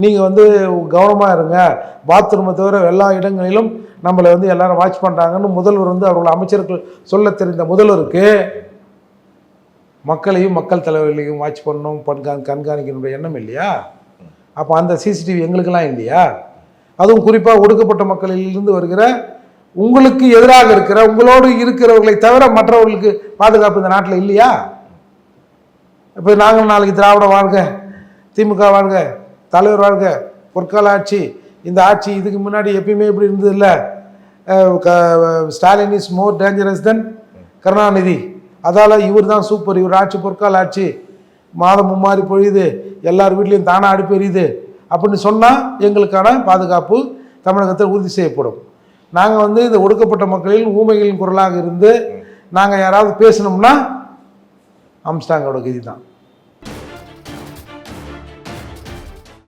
நீங்கள் வந்து கவனமாக இருங்க, பாத்ரூமை தவிர எல்லா இடங்களிலும் நம்மளை வந்து எல்லாரும் வாட்ச் பண்ணுறாங்கன்னு முதல்வர் வந்து அவர்கள் அமைச்சர்கள் சொல்ல தெரிந்த முதல்வருக்கு மக்களையும் மக்கள் தலைவர்களையும் வாட்ச் பண்ணணும் கண்காணிக்கணுன்ற எண்ணம் இல்லையா? அப்போ அந்த சிசிடிவி எங்களுக்கெல்லாம் இல்லையா? அதுவும் குறிப்பாக ஒடுக்கப்பட்ட மக்களிலிருந்து வருகிற உங்களுக்கு எதிராக இருக்கிற உங்களோடு இருக்கிறவர்களை தவிர மற்றவர்களுக்கு பாதுகாப்பு இந்த நாட்டில் இல்லையா? இப்போ நாங்கள் நாளைக்கு திராவிட வாழ்க, திமுக வாழ்க, தலைவர் வாழ்க, பொற்கால ஆட்சி, இந்த ஆட்சி இதுக்கு முன்னாடி எப்பயுமே இப்படி இருந்தது இல்லை, ஸ்டாலின் இஸ் மோர் டேஞ்சரஸ் தென் கருணாநிதி, அதால் இவர் தான் சூப்பர், இவர் ஆட்சி பொற்கால ஆட்சி, மாதம் மும்மாறி பொழியுது, எல்லார் வீட்லேயும் தானாக அடுப்பு எரியுது அப்படின்னு சொன்னால் எங்களுக்கான பாதுகாப்பு தமிழகத்தில் உறுதி செய்யப்படும். நாங்கள் வந்து இந்த ஒடுக்கப்பட்ட மக்களின் ஊமைகளின் குரலாக இருந்து நாங்கள் யாராவது பேசணும்னா அம்ஸ்டாங்கோட கதி தான்.